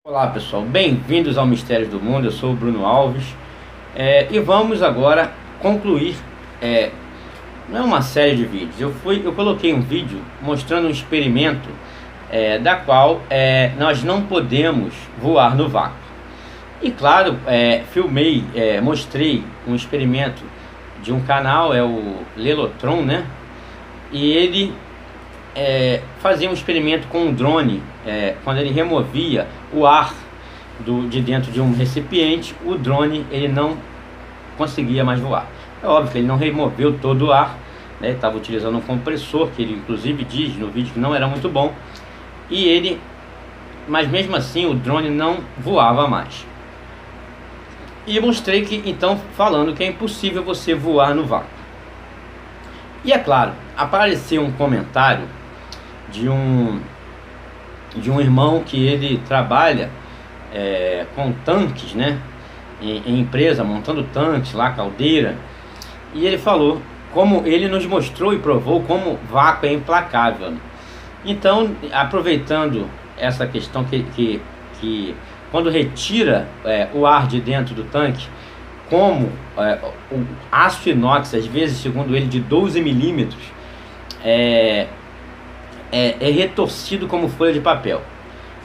Olá pessoal, bem-vindos ao Mistérios do Mundo. Eu sou o Bruno Alves e vamos agora concluir, não é uma série de vídeos, eu coloquei um vídeo mostrando um experimento da qual nós não podemos voar no vácuo. E claro, mostrei um experimento de um canal, é o Lelotron, né? E ele fazia um experimento com um drone, quando ele removia o ar de dentro de um recipiente, o drone ele não conseguia mais voar. É óbvio que ele não removeu todo o ar, né? Ele estava utilizando um compressor, que ele inclusive diz no vídeo que não era muito bom, mas mesmo assim o drone não voava mais. E mostrei que, então, falando que é impossível você voar no vácuo. E é claro, apareceu um comentário de um irmão que ele trabalha com tanques, né, em empresa, montando tanques lá, caldeira, e ele falou como ele nos mostrou e provou como vácuo é implacável. Então, aproveitando essa questão que quando retira o ar de dentro do tanque, como o aço inox, às vezes, segundo ele, de 12 milímetros, é retorcido como folha de papel.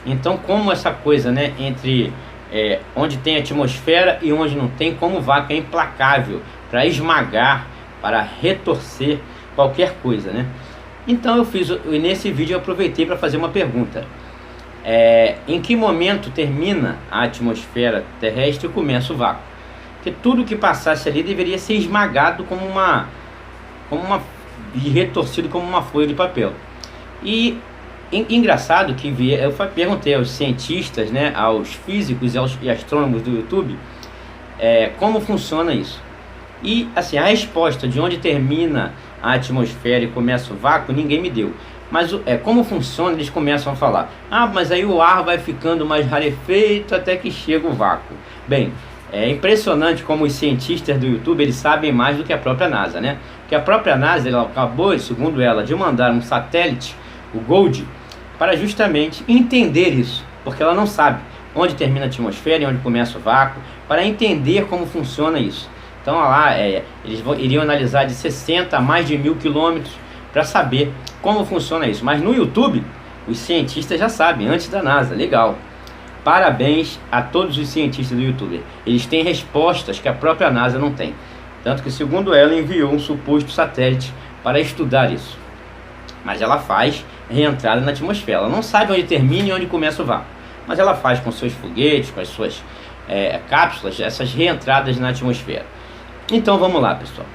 Então, como essa coisa, né, entre onde tem atmosfera e onde não tem, como o vácuo é implacável para esmagar, para retorcer qualquer coisa, né? Então nesse vídeo eu aproveitei para fazer uma pergunta: em que momento termina a atmosfera terrestre e começa o vácuo? Porque tudo que passasse ali deveria ser esmagado e retorcido como uma folha de papel. E engraçado que eu perguntei aos cientistas, né, aos físicos e astrônomos do YouTube, como funciona isso. E assim, a resposta de onde termina a atmosfera e começa o vácuo, ninguém me deu. Mas como funciona, eles começam a falar: mas aí o ar vai ficando mais rarefeito até que chega o vácuo. Bem, é impressionante como os cientistas do YouTube, eles sabem mais do que a própria NASA, né? Porque a própria NASA, ela acabou, segundo ela, de mandar um satélite, o Gold, para justamente entender isso, porque ela não sabe onde termina a atmosfera e onde começa o vácuo, para entender como funciona isso. Então lá, eles iriam analisar de 60 a mais de 1000 quilômetros para saber como funciona isso. Mas no YouTube, os cientistas já sabem, antes da NASA. Legal. Parabéns a todos os cientistas do YouTube. Eles têm respostas que a própria NASA não tem. Tanto que, segundo ela, enviou um suposto satélite para estudar isso. Mas ela faz reentrada na atmosfera. Ela não sabe onde termina e onde começa o vácuo. Mas ela faz com seus foguetes, com as suas cápsulas, essas reentradas na atmosfera. Então vamos lá, pessoal.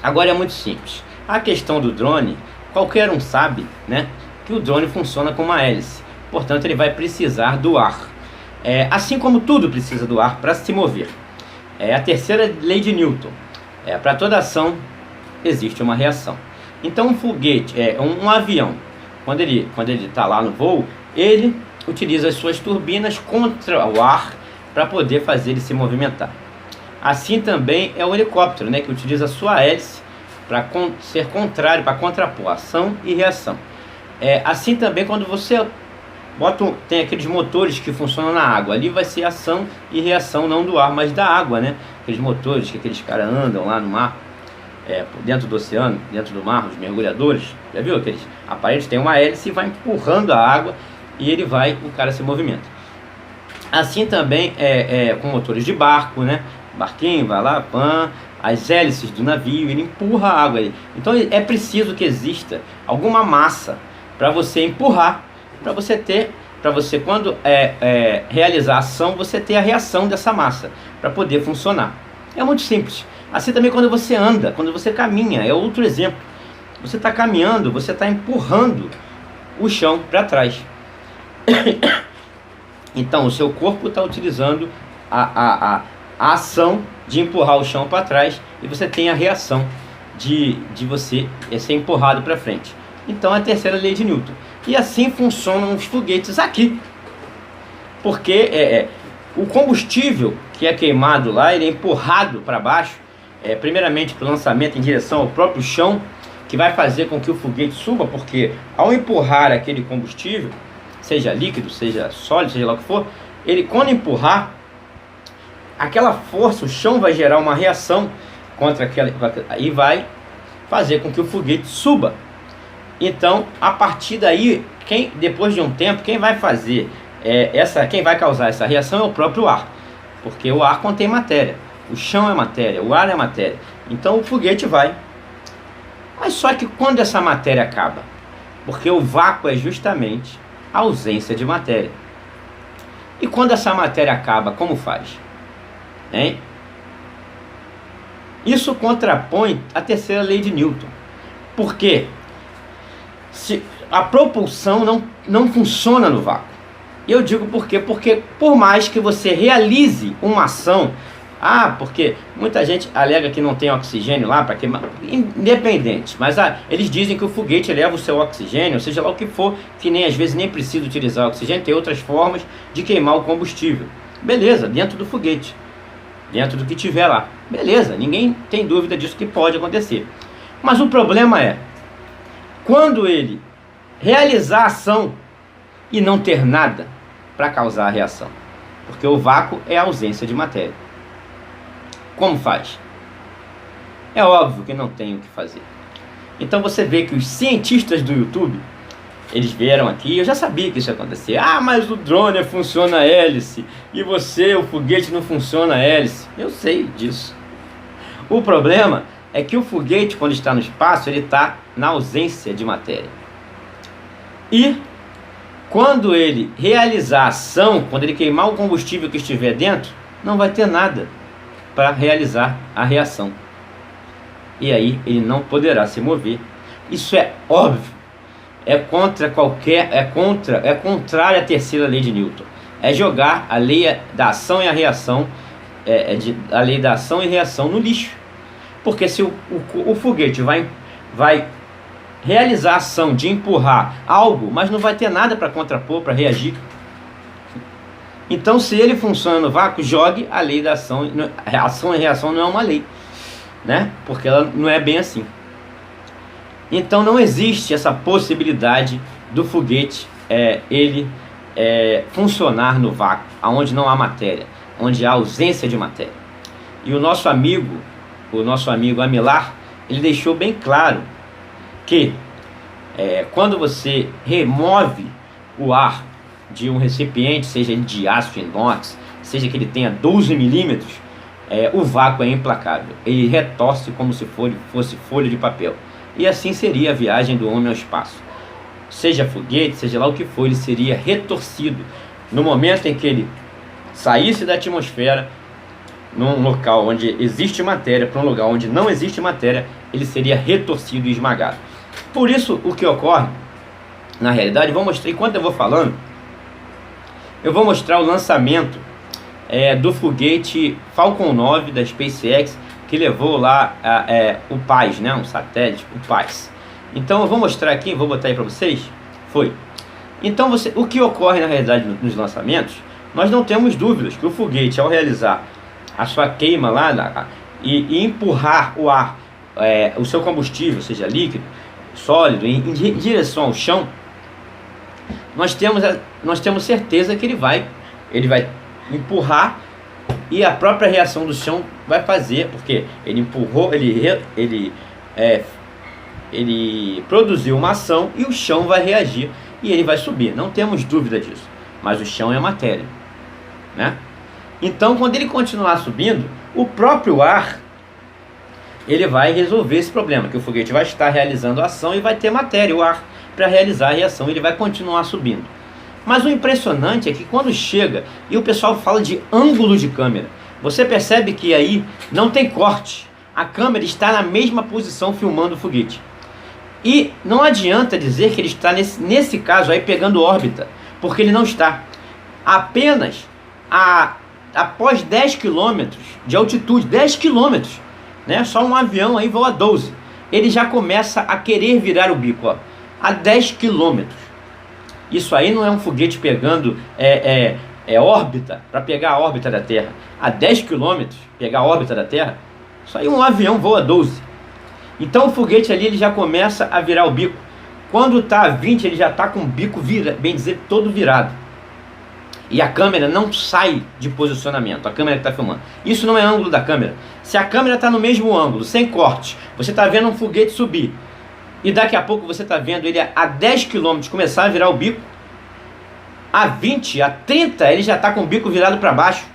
Agora é muito simples. A questão do drone, qualquer um sabe, né, que o drone funciona com uma hélice. Portanto, ele vai precisar do ar. Assim como tudo precisa do ar para se mover. É a terceira lei de Newton. Para toda ação existe uma reação. Então um foguete, um avião, quando ele está lá no voo, ele utiliza as suas turbinas contra o ar para poder fazer ele se movimentar. Assim também é o helicóptero, né, que utiliza a sua hélice para ser contrário, para contrapor ação e reação. Assim também quando você tem aqueles motores que funcionam na água, ali vai ser ação e reação, não do ar, mas da água, né? Aqueles motores que aqueles caras andam lá no mar, dentro do oceano, dentro do mar, os mergulhadores, já viu? Aqueles aparelhos têm uma hélice e vai empurrando a água e o cara se movimenta. Assim também com motores de barco, né? Barquinho, vai lá, as hélices do navio, ele empurra a água aí. Então é preciso que exista alguma massa para você empurrar, para você quando realizar a ação, você ter a reação dessa massa, para poder funcionar. É muito simples. Assim também quando você anda, quando você caminha, é outro exemplo. Você está caminhando, você está empurrando o chão para trás. Então o seu corpo está utilizando a ação de empurrar o chão para trás, e você tem a reação de você ser empurrado para frente. Então é a terceira lei de Newton. E assim funcionam os foguetes aqui. Porque o combustível que é queimado lá, ele é empurrado para baixo, primeiramente para o lançamento em direção ao próprio chão, que vai fazer com que o foguete suba, porque ao empurrar aquele combustível, seja líquido, seja sólido, seja lá o que for, ele quando empurrar, aquela força, o chão vai gerar uma reação contra aquela, e vai fazer com que o foguete suba. Então, a partir daí, depois de um tempo, quem vai fazer quem vai causar essa reação é o próprio ar, porque o ar contém matéria, o chão é matéria, o ar é matéria. Então o foguete vai. Mas só que quando essa matéria acaba, porque o vácuo é justamente a ausência de matéria. E quando essa matéria acaba, como faz? Hein? Isso contrapõe a terceira lei de Newton. Por quê? Se a propulsão não funciona no vácuo. E eu digo por quê? Porque por mais que você realize uma ação, porque muita gente alega que não tem oxigênio lá para queimar, independente, mas eles dizem que o foguete leva o seu oxigênio, seja lá o que for, que nem às vezes nem precisa utilizar oxigênio, tem outras formas de queimar o combustível. Beleza, dentro do foguete, dentro do que tiver lá. Beleza, ninguém tem dúvida disso que pode acontecer. Mas o problema é, quando ele realizar a ação e não ter nada para causar a reação, porque o vácuo é a ausência de matéria. Como faz? É óbvio que não tem o que fazer. Então você vê que os cientistas do YouTube, eles vieram aqui, eu já sabia que isso ia acontecer. Mas o drone funciona a hélice, e o foguete não funciona a hélice. Eu sei disso. O problema é que o foguete, quando está no espaço, ele está na ausência de matéria. E quando ele realizar a ação, quando ele queimar o combustível que estiver dentro, não vai ter nada para realizar a reação. E aí ele não poderá se mover. Isso é óbvio. É contrário à terceira lei de Newton. É jogar a lei da ação e a reação, a lei da ação e reação no lixo. Porque se o foguete vai realizar a ação de empurrar algo, mas não vai ter nada para contrapor, para reagir. Então, se ele funciona no vácuo, jogue a lei da ação. Ação e reação não é uma lei, né? Porque ela não é bem assim. Então, não existe essa possibilidade do foguete funcionar no vácuo, onde não há matéria, onde há ausência de matéria. E o nosso amigo Amilar, ele deixou bem claro que quando você remove o ar de um recipiente, seja ele de aço inox, seja que ele tenha 12 milímetros, o vácuo é implacável. Ele retorce como se fosse folha de papel. E assim seria a viagem do homem ao espaço. Seja foguete, seja lá o que for, ele seria retorcido no momento em que ele saísse da atmosfera, num local onde existe matéria, para um lugar onde não existe matéria, ele seria retorcido e esmagado. Por isso, o que ocorre, na realidade, vou mostrar, enquanto eu vou falando, eu vou mostrar o lançamento do foguete Falcon 9 da SpaceX, que levou lá o PAIS, né, um satélite, o PAIS. Então eu vou mostrar aqui, vou botar aí para vocês. Então o que ocorre na realidade nos lançamentos, nós não temos dúvidas que o foguete, ao realizar a sua queima lá e empurrar o ar, o seu combustível, seja líquido, sólido, em direção ao chão, nós temos certeza que ele vai empurrar, e a própria reação do chão vai fazer, porque ele empurrou, ele produziu uma ação e o chão vai reagir e ele vai subir. Não temos dúvida disso. Mas o chão é matéria, né? Então, quando ele continuar subindo, o próprio ar, ele vai resolver esse problema, que o foguete vai estar realizando a ação e vai ter matéria, o ar, para realizar a reação. Ele vai continuar subindo. Mas o impressionante é que quando chega, e o pessoal fala de ângulo de câmera, você percebe que aí não tem corte. A câmera está na mesma posição filmando o foguete. E não adianta dizer que ele está nesse caso aí pegando órbita, porque ele não está. Apenas após 10 km de altitude, 10 km, né? Só um avião aí voa 12. Ele já começa a querer virar o bico, ó, a 10 km. Isso aí não é um foguete pegando órbita, para pegar a órbita da Terra. A 10 km, pegar a órbita da Terra, isso aí um avião voa 12. Então o foguete ali ele já começa a virar o bico. Quando está a 20, ele já está com o bico, bem dizer, todo virado. E a câmera não sai de posicionamento, a câmera que está filmando. Isso não é ângulo da câmera. Se a câmera está no mesmo ângulo, sem corte, você está vendo um foguete subir, e daqui a pouco você está vendo ele a 10 km começar a virar o bico, a 20, a 30, ele já está com o bico virado para baixo.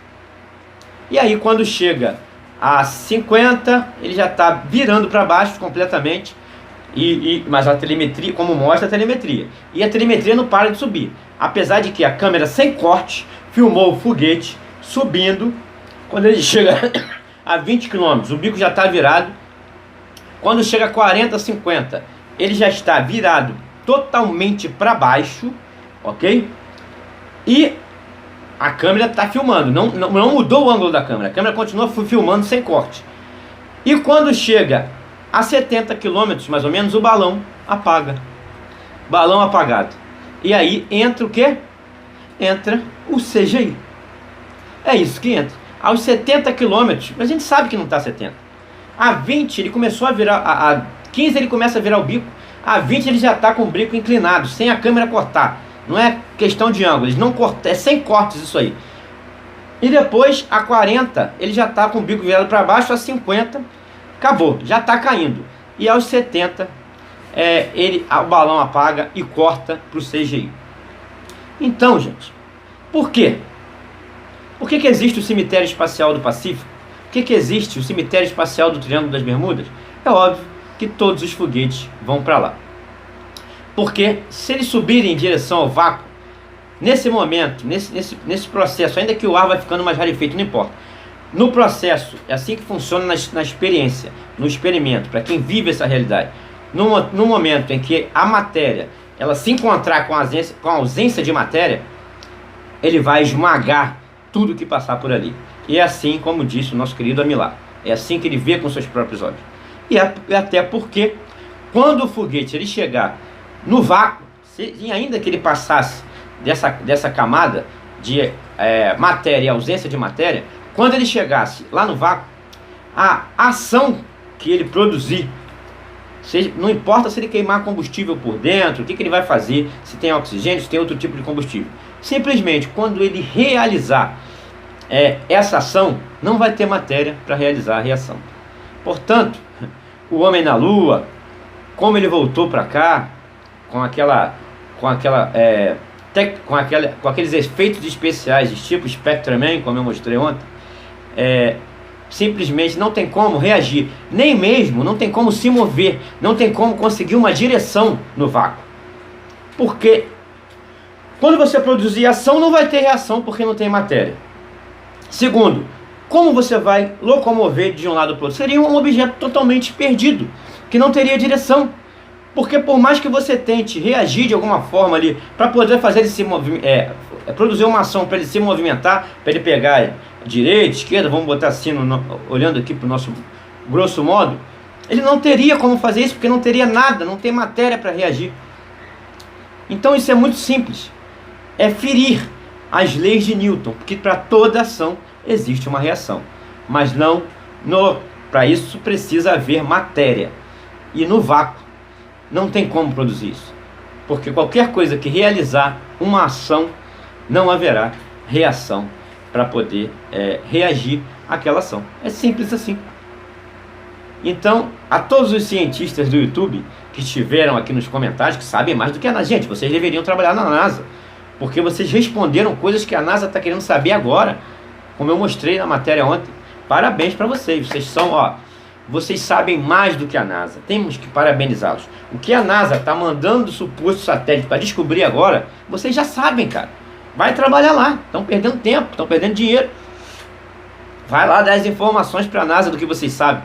E aí quando chega a 50, ele já está virando para baixo completamente. Mas a telemetria, como mostra a telemetria, e a telemetria não para de subir, apesar de que a câmera sem corte filmou o foguete subindo. Quando ele chega a 20 km, o bico já está virado. Quando chega a 40, 50, ele já está virado totalmente para baixo, ok? E a câmera está filmando, não mudou o ângulo da câmera, a câmera continua filmando sem corte. E quando chega a 70 km, mais ou menos, o balão apaga. Balão apagado. E aí entra o quê? Entra o CGI. É isso que entra. Aos 70 km, a gente sabe que não está 70. A 20 ele começou a virar, a 15 ele começa a virar o bico. A 20 ele já está com o bico inclinado, sem a câmera cortar. Não é questão de ângulo, eles não cortam, é sem cortes isso aí. E depois, a 40, ele já está com o bico virado para baixo. A 50, acabou, já está caindo. E aos 70, o balão apaga e corta para o CGI. Então, gente, por quê? Por que existe o cemitério espacial do Pacífico? Por que existe o cemitério espacial do Triângulo das Bermudas? É óbvio que todos os foguetes vão para lá. Porque se eles subirem em direção ao vácuo, nesse momento, nesse processo, ainda que o ar vai ficando mais rarefeito, não importa. No processo, é assim que funciona na experiência, no experimento, para quem vive essa realidade. No momento em que a matéria ela se encontrar com a ausência de matéria, ele vai esmagar tudo que passar por ali. E é assim, como disse o nosso querido Amilcar, é assim que ele vê com seus próprios olhos. E até porque, quando o foguete ele chegar no vácuo, e ainda que ele passasse dessa camada de matéria e ausência de matéria, quando ele chegasse lá no vácuo, a ação que ele produzir, não importa se ele queimar combustível por dentro, o que ele vai fazer, se tem oxigênio, se tem outro tipo de combustível, simplesmente quando ele realizar essa ação, não vai ter matéria para realizar a reação. Portanto, o homem na Lua, como ele voltou para cá, com aqueles efeitos especiais de tipo Spectreman, como eu mostrei ontem, simplesmente não tem como reagir, nem mesmo não tem como se mover, não tem como conseguir uma direção no vácuo. Porque quando você produzir ação, não vai ter reação porque não tem matéria. Segundo, como você vai locomover de um lado para o outro? Seria um objeto totalmente perdido, que não teria direção. Porque por mais que você tente reagir de alguma forma ali, para poder fazer ele se produzir uma ação para ele se movimentar, para ele pegar direita, esquerda, vamos botar assim, olhando aqui para o nosso grosso modo, ele não teria como fazer isso, porque não teria nada, não tem matéria para reagir. Então isso é muito simples, é ferir as leis de Newton, porque para toda ação existe uma reação, mas para isso precisa haver matéria, e no vácuo não tem como produzir isso, porque qualquer coisa que realizar uma ação, não haverá reação para poder reagir àquela ação. É simples assim. Então, a todos os cientistas do YouTube que estiveram aqui nos comentários, que sabem mais do que a NASA, gente, vocês deveriam trabalhar na NASA, porque vocês responderam coisas que a NASA está querendo saber agora, como eu mostrei na matéria ontem. Parabéns para vocês, vocês sabem mais do que a NASA, temos que parabenizá-los. O que a NASA está mandando suposto satélite para descobrir agora, vocês já sabem, cara. Vai trabalhar lá, estão perdendo tempo, estão perdendo dinheiro. Vai lá dar as informações para a NASA do que vocês sabem.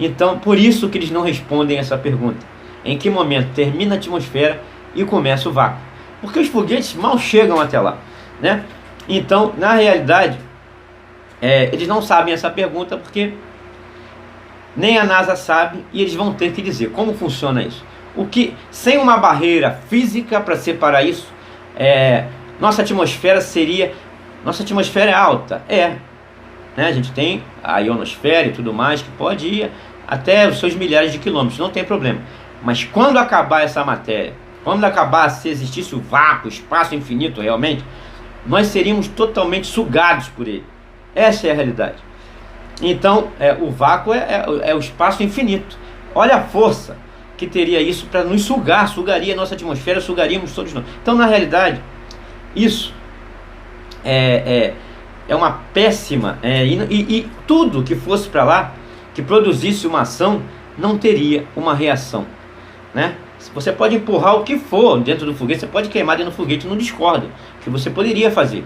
Então, por isso que eles não respondem essa pergunta. Em que momento termina a atmosfera e começa o vácuo? Porque os foguetes mal chegam até lá, né? Então, na realidade, eles não sabem essa pergunta porque nem a NASA sabe, e eles vão ter que dizer como funciona isso. Sem uma barreira física para separar isso, nossa atmosfera é alta, né? A gente tem a ionosfera e tudo mais, que pode ir até os seus milhares de quilômetros, não tem problema. Mas quando acabar essa matéria, quando acabar, se existisse o vácuo, o espaço infinito realmente, nós seríamos totalmente sugados por ele. Essa é a realidade. Então, o vácuo é o espaço infinito. Olha a força que teria isso para nos sugar, sugaria a nossa atmosfera, sugaríamos todos nós. Então, na realidade, isso é uma péssima, e tudo que fosse para lá, que produzisse uma ação, não teria uma reação, né? Você pode empurrar o que for dentro do foguete, você pode queimar dentro do foguete, não discordo, que você poderia fazer.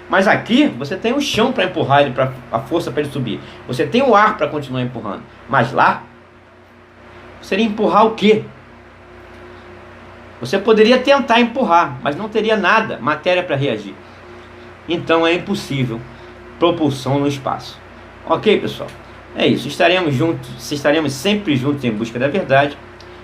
Mas aqui você tem o chão para empurrar ele, a força para ele subir. Você tem o ar para continuar empurrando. Mas lá, seria empurrar o quê? Você poderia tentar empurrar, mas não teria nada, matéria para reagir. Então é impossível propulsão no espaço. Ok, pessoal? É isso. Estaremos juntos, estaremos sempre juntos em busca da verdade.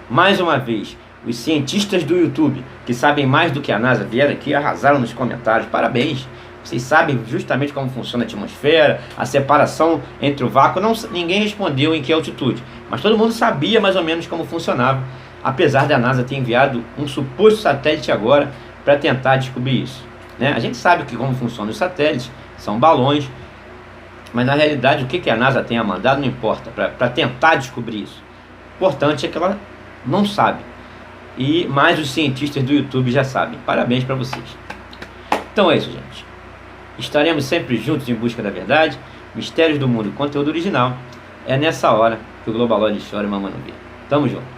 Mais uma vez, os cientistas do YouTube, que sabem mais do que a NASA, vieram aqui e arrasaram nos comentários. Parabéns! Vocês sabem justamente como funciona a atmosfera, a separação entre o vácuo. Ninguém respondeu em que altitude, mas todo mundo sabia mais ou menos como funcionava, apesar da NASA ter enviado um suposto satélite agora para tentar descobrir isso, né? A gente sabe como funcionam os satélites, são balões, mas na realidade o que a NASA tenha mandado não importa, para tentar descobrir isso. O importante é que ela não sabe, mas os cientistas do YouTube já sabem. Parabéns para vocês. Então é isso, gente. Estaremos sempre juntos em busca da verdade, mistérios do mundo, conteúdo original. É nessa hora que o Globaloid chora e Mamãe não vê. Tamo junto.